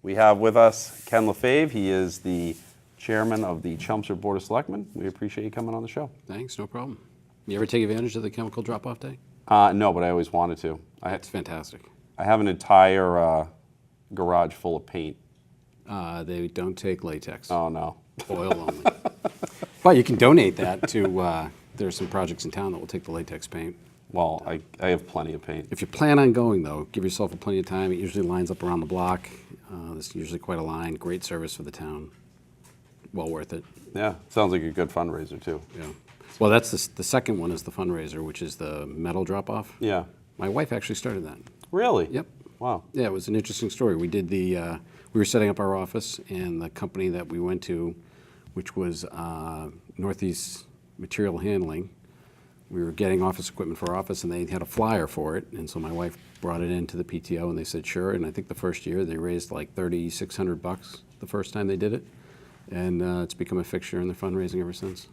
We have with us Ken Lefebvre. He is the chairman of the Chelmsford Board of Selectmen. We appreciate you coming on the show. Thanks, no problem. You ever take advantage of the chemical drop-off day? No, but I always wanted to. It's fantastic. I have an entire garage full of paint. They don't take latex. Oh, no. Oil only. But you can donate that to, there's some projects in town that will take the latex paint. Well, I have plenty of paint. If you plan on going, though, give yourself plenty of time. It usually lines up around the block. There's usually quite a line. Great service for the town. Well worth it. Yeah, sounds like a good fundraiser, too. Yeah. Well, that's the second one is the fundraiser, which is the metal drop-off. Yeah. My wife actually started that. Really? Yep. Wow. Yeah, it was an interesting story. We did we were setting up our office, and the company that we went to, which was Northeast Material Handling, we were getting office equipment for our office, and they had a flyer for it. And so my wife brought it into the PTO, and they said sure. And I think the first year they raised like $3,600 the first time they did it, and it's become a fixture in their fundraising ever since.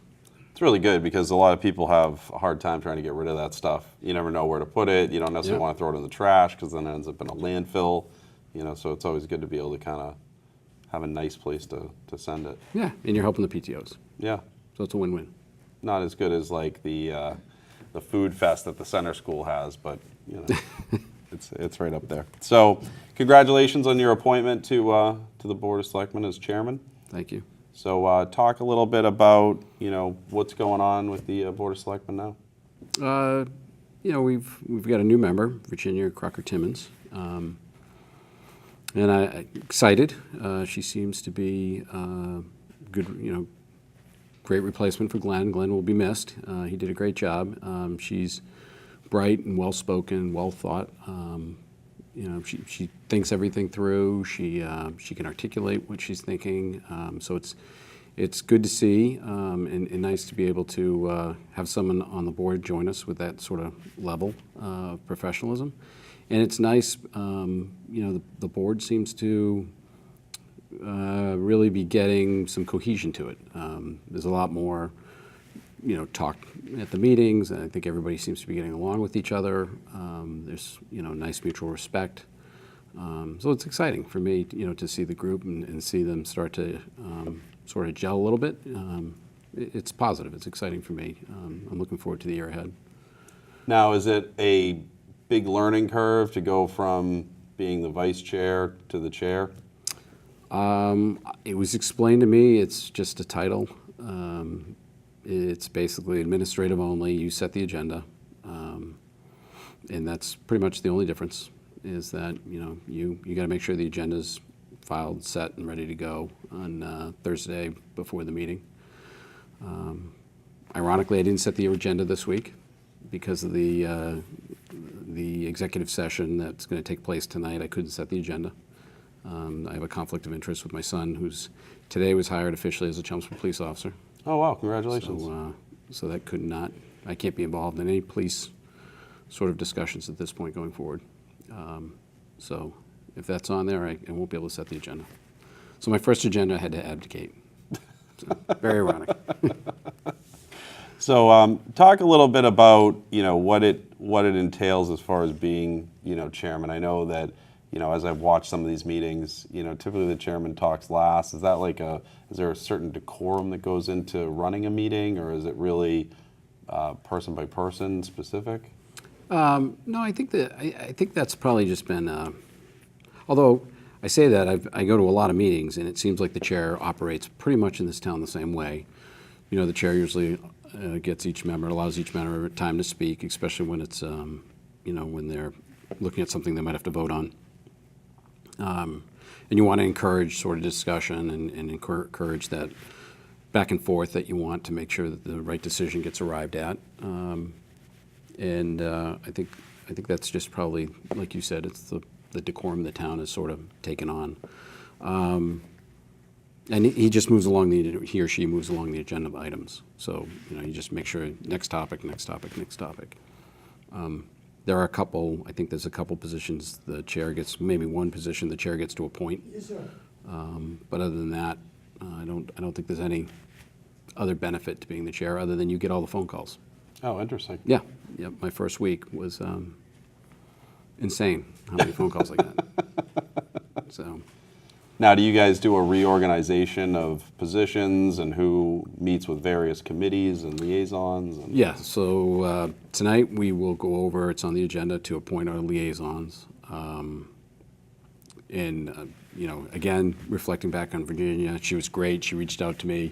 It's really good because a lot of people have a hard time trying to get rid of that stuff. You never know where to put it. You don't necessarily want to throw it in the trash because then it ends up in a landfill. You know, so it's always good to be able to kind of have a nice place to send it. Yeah, and you're helping the PTOs. Yeah. So it's a win-win. Not as good as like the food fest that the center school has, but you know, it's right up there. So congratulations on your appointment to the Board of Selectmen as chairman. Thank you. So talk a little bit about, you know, what's going on with the Board of Selectmen now. You know, we've got a new member, Virginia Crocker-Timmons, and I'm excited. She seems to be good, you know, great replacement for Glenn. Glenn will be missed. He did a great job. She's bright and well-spoken, well-thought. You know, she thinks everything through. She can articulate what she's thinking. So it's good to see and nice to be able to have someone on the board join us with that sort of level of professionalism. And it's nice, you know, the board seems to really be getting some cohesion to it. There's a lot more, you know, talk at the meetings, and I think everybody seems to be getting along with each other. There's, you know, nice mutual respect. So it's exciting for me, you know, to see the group and see them start to sort of gel a little bit. It's positive. It's exciting for me. I'm looking forward to the year ahead. Now, is it a big learning curve to go from being the vice chair to the chair? It was explained to me it's just a title. It's basically administrative only. You set the agenda, and that's pretty much the only difference. Is that, you know, you got to make sure the agenda's filed, set, and ready to go on Thursday before the meeting. Ironically, I didn't set the agenda this week because of the executive session that's going to take place tonight. I couldn't set the agenda. I have a conflict of interest with my son, who's today was hired officially as a Chelmsford police officer. Oh, wow, congratulations. So that could not, I can't be involved in any police sort of discussions at this point going forward. So if that's on there, I won't be able to set the agenda. So my first agenda I had to abdicate. So, very ironic. So talk a little bit about, you know, what it entails as far as being, you know, chairman. I know that, you know, as I've watched some of these meetings, you know, typically the chairman talks last. Is that like is there a certain decorum that goes into running a meeting, or is it really person by person specific? No, I think that's probably just been, although I say that, I go to a lot of meetings, and it seems like the chair operates pretty much in this town the same way. You know, the chair usually gets each member, allows each member time to speak, especially when it's, you know, when they're looking at something they might have to vote on. And you want to encourage sort of discussion and encourage that back and forth that you want to make sure that the right decision gets arrived at. And I think that's just probably, like you said, it's the decorum the town has sort of taken on. And he just moves along he or she moves along the agenda items. So, you know, you just make sure next topic, next topic, next topic. There are I think there's a couple positions the chair gets, maybe one position the chair gets to appoint. Yes, sir. But other than that, I don't think there's any other benefit to being the chair other than you get all the phone calls. Oh, interesting. Yeah. My first week was insane how many phone calls I got. So Now, do you guys do a reorganization of positions and who meets with various committees and liaisons? And Yeah, so tonight we will go over, it's on the agenda to appoint our liaisons. Again, reflecting back on Virginia, she was great. She reached out to me,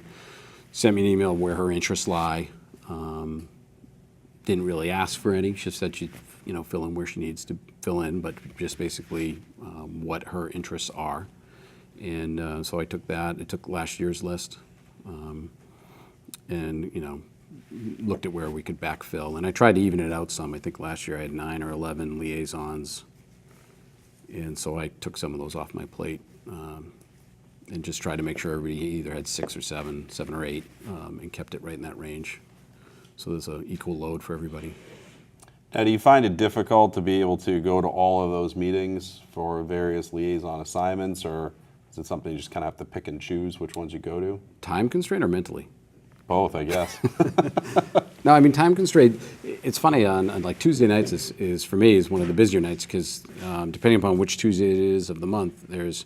sent me an email where her interests lie. Didn't really ask for any. She said she'd fill in where she needs to fill in, but just basically what her interests are. And so I took that. I took last year's list and looked at where we could backfill. And I tried to even it out some. I think last year I had 9 or 11 liaisons. And so I took some of those off my plate and just tried to make sure everybody either had 6 or 7 or 8, and kept it right in that range. So there's an equal load for everybody. Now, do you find it difficult to be able to go to all of those meetings for various liaison assignments, or is it something you just kind of have to pick and choose which ones you go to? Time constraint or mentally? Both, I guess. No, I mean, time constraint, it's funny, on like Tuesday nights is for me, is one of the busier nights because depending upon which Tuesday it is of the month, there's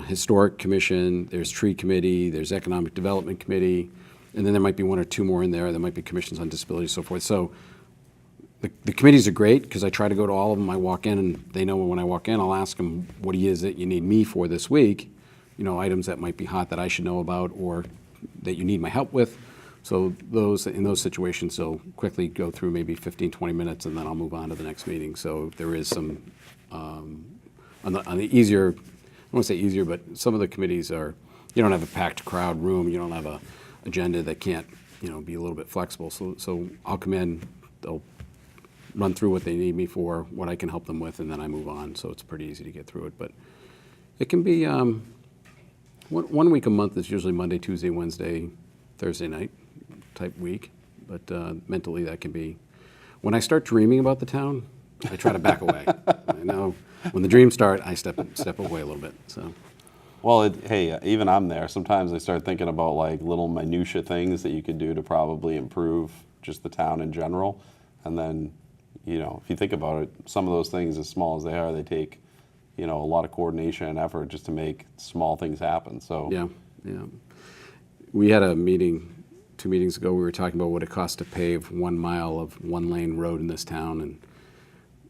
Historic Commission, there's Tree Committee, there's Economic Development Committee, and then there might be 1 or 2 more in there. There might be commissions on disability and so forth. So the committees are great because I try to go to all of them. I walk in and they know when I walk in, I'll ask them, what is it you need me for this week? Items that might be hot that I should know about or that you need my help with. So in those situations, they'll quickly go through maybe 15, 20 minutes and then I'll move on to the next meeting. So there is some, on the easier, I won't say easier, but some of the committees are, you don't have a packed crowd room, you don't have a agenda that can't, be a little bit flexible. So I'll come in, they'll run through what they need me for, what I can help them with, and then I move on. So it's pretty easy to get through it. But it can be, one week a month is usually Monday, Tuesday, Wednesday, Thursday night type week. But mentally that can be, when I start dreaming about the town, I try to back away. I know when the dreams start, I step away a little bit. So. Well, hey, even I'm there. Sometimes I start thinking about like little minutia things that you could do to probably improve just the town in general. And then, if you think about it, some of those things, as small as they are, they take, a lot of coordination and effort just to make small things happen. So Yeah. We had a meeting 2 meetings ago. We were talking about what it costs to pave 1 mile of 1-lane road in this town. And,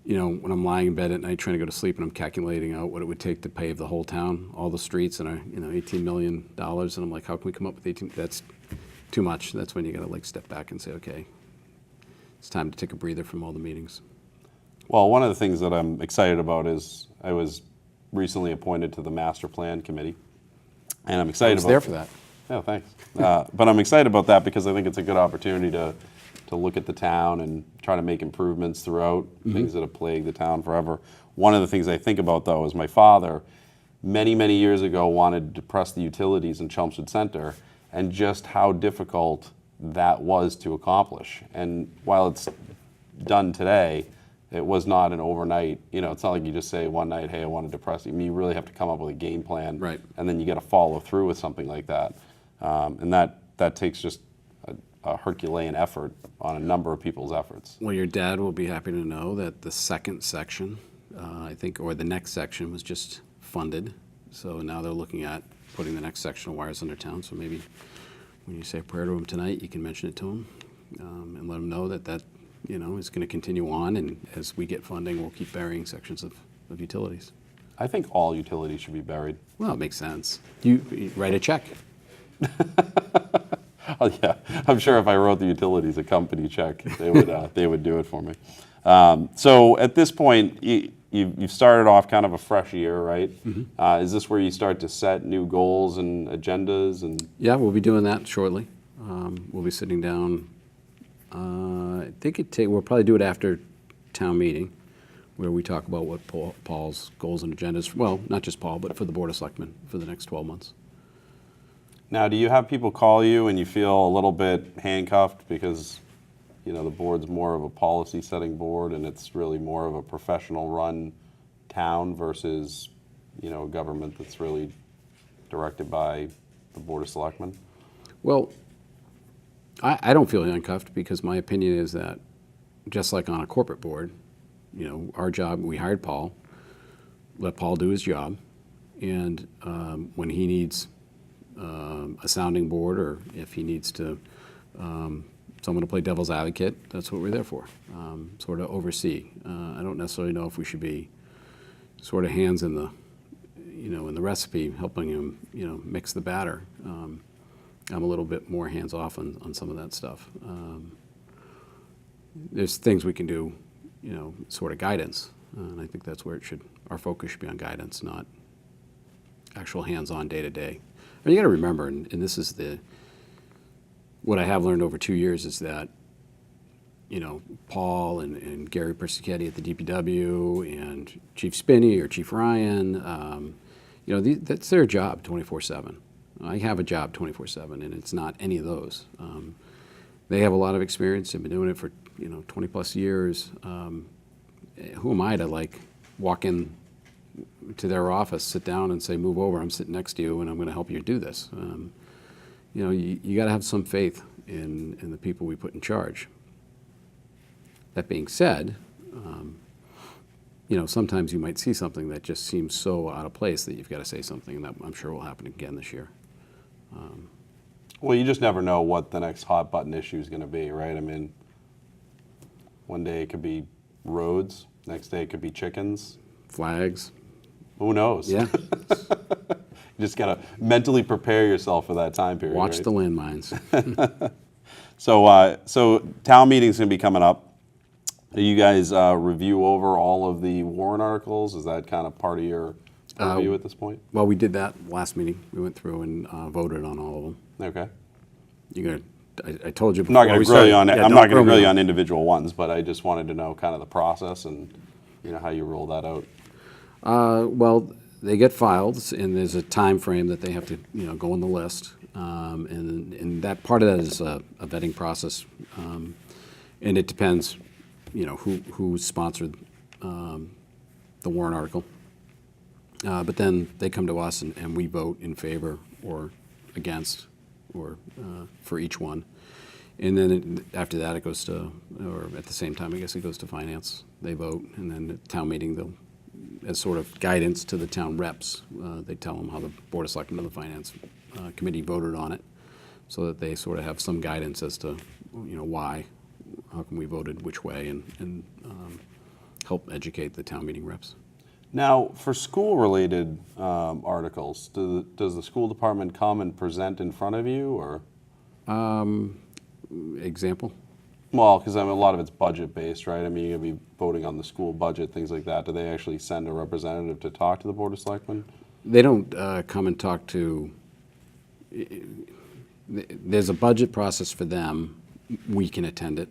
when I'm lying in bed at night trying to go to sleep and I'm calculating out what it would take to pave the whole town, all the streets, and $18 million. And I'm like, how can we come up with 18? That's too much. That's when you got to step back and say, okay, it's time to take a breather from all the meetings. Well, one of the things that I'm excited about is I was recently appointed to the Master Plan Committee, and I'm excited I was about there for that. Yeah, thanks. But I'm excited about that because I think it's a good opportunity to look at the town and try to make improvements throughout, things that have plagued the town forever. One of the things I think about, though, is my father, many, many years ago, wanted to depress the utilities in Chelmsford Center, and just how difficult that was to accomplish. And while it's done today, it was not an overnight, it's not like you just say one night, hey, I want to depress you. I mean, you really have to come up with a game plan, Right. And then you got to follow through with something like that. And that takes just a Herculean effort on a number of people's efforts. Well, your dad will be happy to know that the second section, I think, or the next section was just funded. So now they're looking at putting the next section of wires under town. So maybe when you say a prayer to him tonight, you can mention it to him and let him know that is going to continue on. And as we get funding, we'll keep burying sections of utilities. I think all utilities should be buried. Well, it makes sense. You write a check. Oh, yeah, I'm sure if I wrote the utilities a company check, they would do it for me. So at this point, you've started off kind of a fresh year, right? Mm-hmm. Is this where you start to set new goals and agendas? And yeah, we'll be doing that shortly. We'll be sitting down. I think we'll probably do it after town meeting, where we talk about what Paul's goals and agendas. Well, not just Paul, but for the Board of Selectmen for the next 12 months. Now, do you have people call you and you feel a little bit handcuffed because, the board's more of a policy-setting board and it's really more of a professional-run town versus, a government that's really directed by the Board of Selectmen? Well, I don't feel handcuffed because my opinion is that just like on a corporate board, our job, we hired Paul, let Paul do his job, And when he needs a sounding board, or if he needs to someone to play devil's advocate, that's what we're there for, sort of oversee. I don't necessarily know if we should be sort of hands in the, in the recipe, helping him, mix the batter. I'm a little bit more hands-off on some of that stuff. There's things we can do, sort of guidance, and I think that's where our focus should be, on guidance, not actual hands-on day-to-day. I mean, you got to remember, and this is what I have learned over 2 years, is that, Paul and Gary Persichetti at the DPW and Chief Spinney or Chief Ryan, that's their job 24/7. I have a job 24/7, and it's not any of those. They have a lot of experience. They've been doing it for 20 plus years. Who am I to walk in to their office, sit down, and say, "Move over. I'm sitting next to you, and I'm going to help you do this." You got to have some faith in the people we put in charge. That being said, sometimes you might see something that just seems so out of place that you've got to say something, and that I'm sure will happen again this year. Well, you just never know what the next hot button issue is going to be, right? I mean, one day it could be roads, next day it could be chickens. Flags. Who knows? Yeah. You just got to mentally prepare yourself for that time period. Watch right? the landmines. So town meeting's going to be coming up. Do you guys review over all of the warrant articles? Is that kind of part of your review at this point? Well, we did that last meeting. We went through and voted on all of them. Okay. I told you I'm not before going we to grill you on started. it. Yeah, I'm don't not going to grill grill me you on individual ones, but I just wanted to know kind of the process and how you roll that out. Well, they get filed, and there's a time frame that they have to go on the list, and that part of that is a vetting process, and it depends who sponsored the warrant article. But then they come to us, and we vote in favor or against, or for each one. And then after that, it goes to, or at the same time, I guess it goes to finance. They vote, and then at town meeting, as sort of guidance to the town reps, they tell them how the Board of Selectmen and the Finance Committee voted on it, so that they sort of have some guidance as to, why, how come we voted which way, and help educate the town meeting reps. Now, for school-related articles, does the school department come and present in front of you, or? Example? Well, because a lot of it's budget-based, right? I mean, you're going to be voting on the school budget, things like that. Do they actually send a representative to talk to the Board of Selectmen? They don't come and talk to. There's a budget process for them. We can attend it,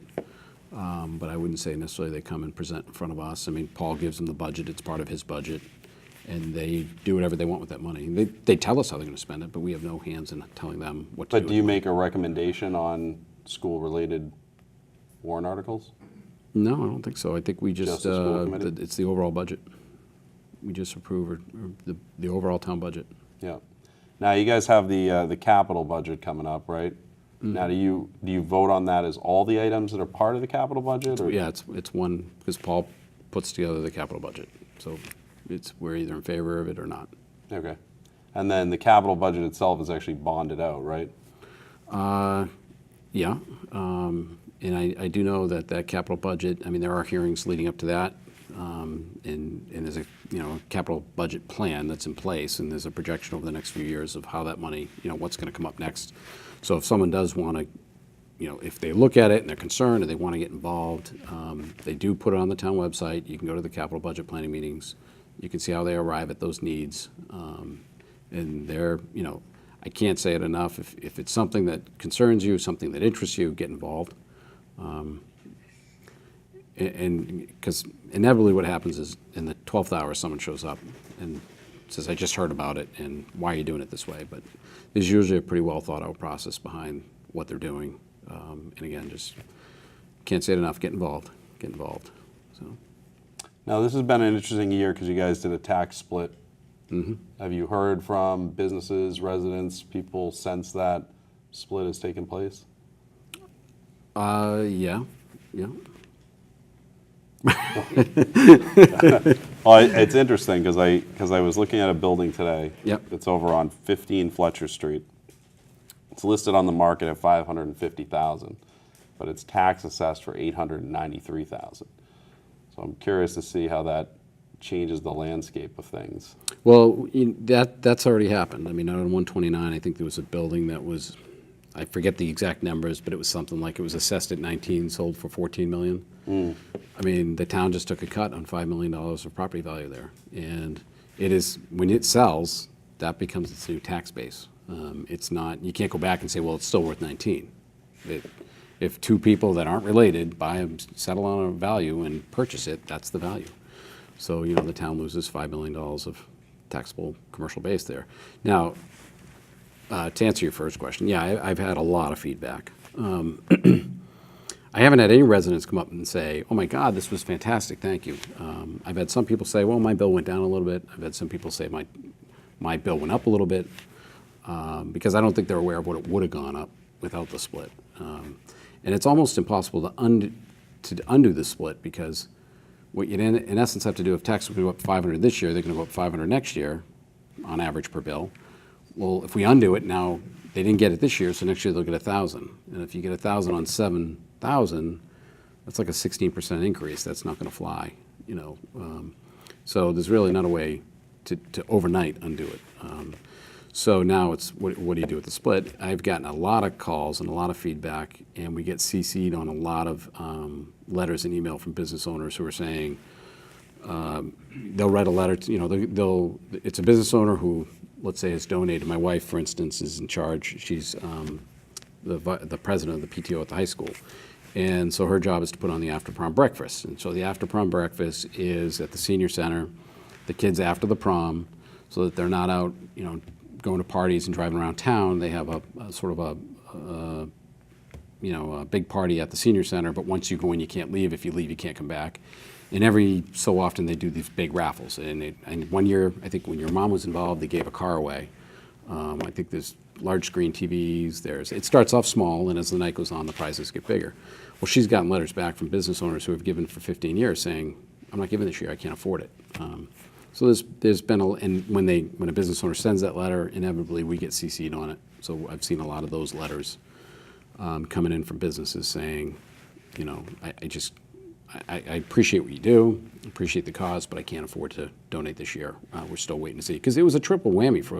but I wouldn't say necessarily they come and present in front of us. I mean, Paul gives them the budget. It's part of his budget, and they do whatever they want with that money. They tell us how they're going to spend it, but we have no hands in telling them what to do. But do you make a recommendation on school-related warrant articles? No, I don't think so. I think we just the school committee? it's the overall budget. We just approve the overall town budget. Yeah. Now, you guys have the capital budget coming up, right? Mm-hmm. Now, do you vote on that as all the items that are part of the capital budget? Or? Yeah, it's one, because Paul puts together the capital budget. So we're either in favor of it or not. Okay. And then the capital budget itself is actually bonded out, right? Yeah. And I do know that capital budget, I mean, there are hearings leading up to that. And there's a capital budget plan that's in place, and there's a projection over the next few years of how that money, what's going to come up next. So if someone does want to, if they look at it and they're concerned and they want to get involved, they do put it on the town website. You can go to the capital budget planning meetings. You can see how they arrive at those needs. And they're, I can't say it enough. If it's something that concerns you, something that interests you, get involved. And because inevitably what happens is in the 12th hour someone shows up and says, I just heard about it, and why are you doing it this way? But there's usually a pretty well thought out process behind what they're doing. And again, just can't say it enough, get involved. So. Now, this has been an interesting year because you guys did a tax split. Mm-hmm. Have you heard from businesses, residents, people since that split has taken place? Yeah. Well, it's interesting because I was looking at a building today. Yep. It's over on 15 Fletcher Street. It's listed on the market at $550,000, but it's tax assessed for $893,000. So I'm curious to see how that changes the landscape of things. Well, that's already happened. I mean, out on 129, I think there was a building that was, I forget the exact numbers, but it was something like it was assessed at 19, sold for 14 million. I mean, the town just took a cut on $5 million of property value there. And it is, when it sells, that becomes its new tax base. It's not, you can't go back and say, well, it's still worth 19. If two people that aren't related buy, settle on a value and purchase it, that's the value. So, the town loses $5 million of taxable commercial base there. Now, to answer your first question, yeah, I've had a lot of feedback. I haven't had any residents come up and say, oh my God, this was fantastic, thank you. I've had some people say, well, my bill went down a little bit. I've had some people say my bill went up a little bit, because I don't think they're aware of what it would have gone up without the split. And it's almost impossible to undo the split, because what you in essence have to do, if taxes go up 500 this year, they're going to go up 500 next year on average per bill. Well, if we undo it now, they didn't get it this year, so next year they'll get 1,000. And if you get 1,000 on 7,000, that's like a 16% increase. That's not going to fly, So there's really not a way to overnight undo it. So now it's, what do you do with the split? I've gotten a lot of calls and a lot of feedback, and we get CC'd on a lot of letters and email from business owners who are saying, they'll write a letter to, it's a business owner who, let's say, has donated. My wife, for instance, is in charge. She's the president of the PTO at the high school. And so her job is to put on the after prom breakfast. And so the after prom breakfast is at the senior center, the kids after the prom, so that they're not out, going to parties and driving around town. They have a sort of a big party at the senior center, but once you go in, you can't leave. If you leave, you can't come back. And every so often they do these big raffles. And one year, I think when your mom was involved, they gave a car away. I think there's large screen TVs. It starts off small, and as the night goes on, the prizes get bigger. Well, she's gotten letters back from business owners who have given for 15 years saying, I'm not giving this year, I can't afford it. So there's been and when a business owner sends that letter, inevitably we get CC'd on it. So I've seen a lot of those letters coming in from businesses saying, I appreciate what you do, appreciate the cause, but I can't afford to donate this year. We're still waiting to see. Because it was a triple whammy it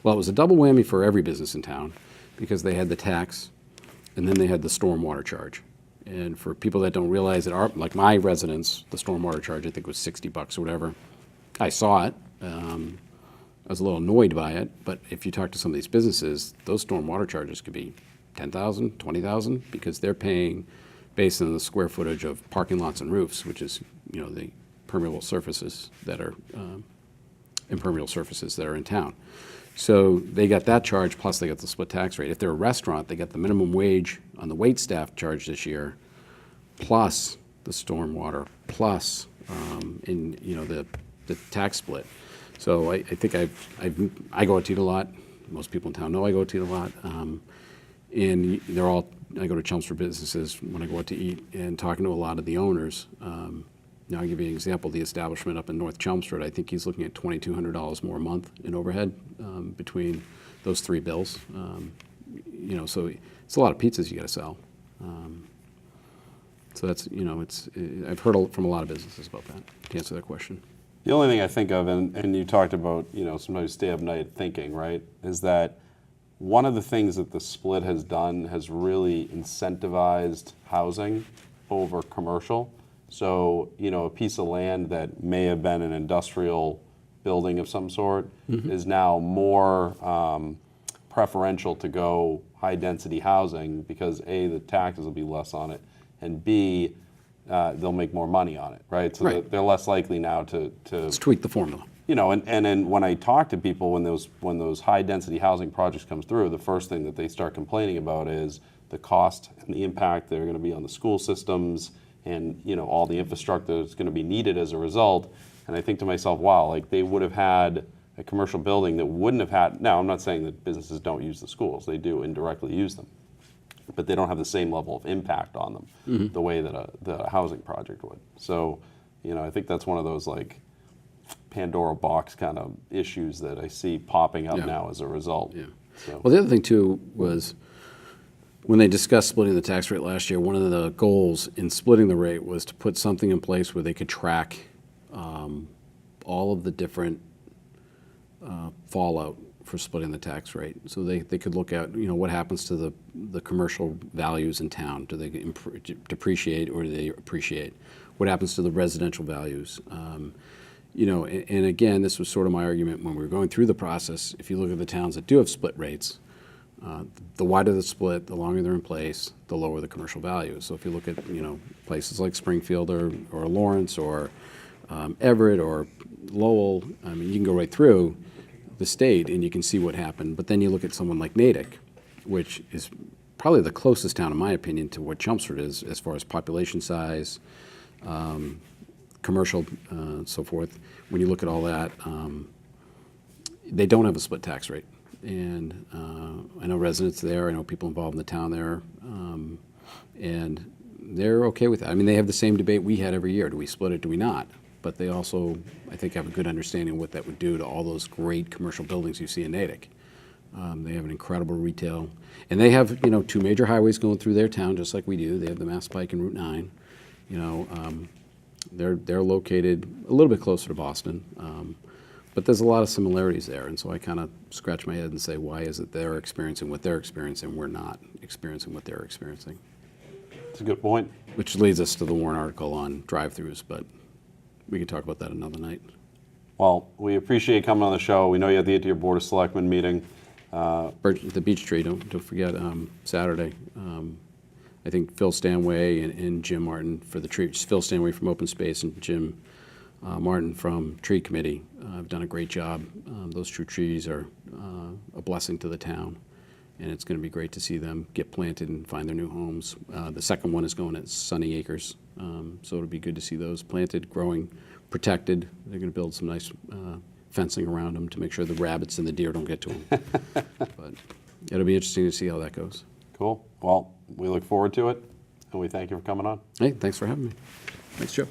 was a double whammy for every business in town, because they had the tax and then they had the stormwater charge. And for people that don't realize it, like my residents, the stormwater charge, I think was $60 or whatever. I saw it. I was a little annoyed by it, but if you talk to some of these businesses, those stormwater charges could be $10,000, $20,000, because they're paying based on the square footage of parking lots and roofs, which is, the permeable surfaces that are impermeable surfaces that are in town. So they got that charge, plus they got the split tax rate. If they're a restaurant, they got the minimum wage on the wait staff charge this year, plus the stormwater, plus the tax split. So I think I go out to eat a lot. Most people in town know I go out to eat a lot. And I go to Chelmsford businesses when I go out to eat, and talking to a lot of the owners. Now I'll give you an example. The establishment up in North Chelmsford, I think he's looking at $2,200 more a month in overhead between those three bills. So it's a lot of pizzas you got to sell. So that's, I've heard from a lot of businesses about that, to answer that question. The only thing I think of, and you talked about, sometimes stay up night thinking, right, is that one of the things that the split has done has really incentivized housing over commercial. So, a piece of land that may have been an industrial building of some sort is now more preferential to go high-density housing, because A, the taxes will be less on it, and B, they'll make more money on it, right? So right. They're less likely now to Let's tweak the formula. And then when I talk to people, when those high density housing projects come through, the first thing that they start complaining about is the cost and the impact they're going to be on the school systems, and all the infrastructure that's going to be needed as a result. And I think to myself, wow, like they would have had a commercial building that wouldn't have had. Now, I'm not saying that businesses don't use the schools; they do indirectly use them, but they don't have the same level of impact on them the way that a housing project would. So I think that's one of those like Pandora box kind of issues that I see popping up Yeah. now as a result. Yeah. So, Well, the other thing too was when they discussed splitting the tax rate last year, one of the goals in splitting the rate was to put something in place where they could track all of the different fallout for splitting the tax rate. So they could look at, what happens to the commercial values in town. Do they depreciate or do they appreciate? What happens to the residential values? And again, this was sort of my argument when we were going through the process. If you look at the towns that do have split rates, the wider the split, the longer they're in place, the lower the commercial value. So if you look at, places like Springfield or Lawrence or Everett or Lowell, I mean, you can go right through the state and you can see what happened. But then you look at someone like Natick, which is probably the closest town, in my opinion, to what Chelmsford is as far as population size, commercial, so forth. When you look at all that, they don't have a split tax rate. And I know residents there, I know people involved in the town there, and they're okay with that. I mean, they have the same debate we had every year. Do we split it, do we not? But they also, I think, have a good understanding of what that would do to all those great commercial buildings you see in Natick. They have an incredible retail. And they have, two major highways going through their town, just like we do. They have the Mass Pike and Route 9. They're located a little bit closer to Boston. But there's a lot of similarities there, and so I kind of scratch my head and say, why is it they're experiencing what they're experiencing, we're not experiencing what they're experiencing? that's a good point. Which leads us to the Warren article on drive-throughs, but we can talk about that another night. Well, we appreciate you coming on the show. We know you have to get to your Board of Selectmen meeting. The beech tree, don't forget, Saturday. I think Phil Stanway and Jim Martin for the tree, Phil Stanway from Open Space and Jim Martin from Tree Committee have done a great job. Those true trees are a blessing to the town, and it's going to be great to see them get planted and find their new homes. The second one is going at Sunny Acres, so it'll be good to see those planted, growing, protected. They're going to build some nice fencing around them to make sure the rabbits and the deer don't get to them. But it'll be interesting to see how that goes. Cool. Well, we look forward to it, and we thank you for coming on. Hey, thanks for having me. Thanks, Joe.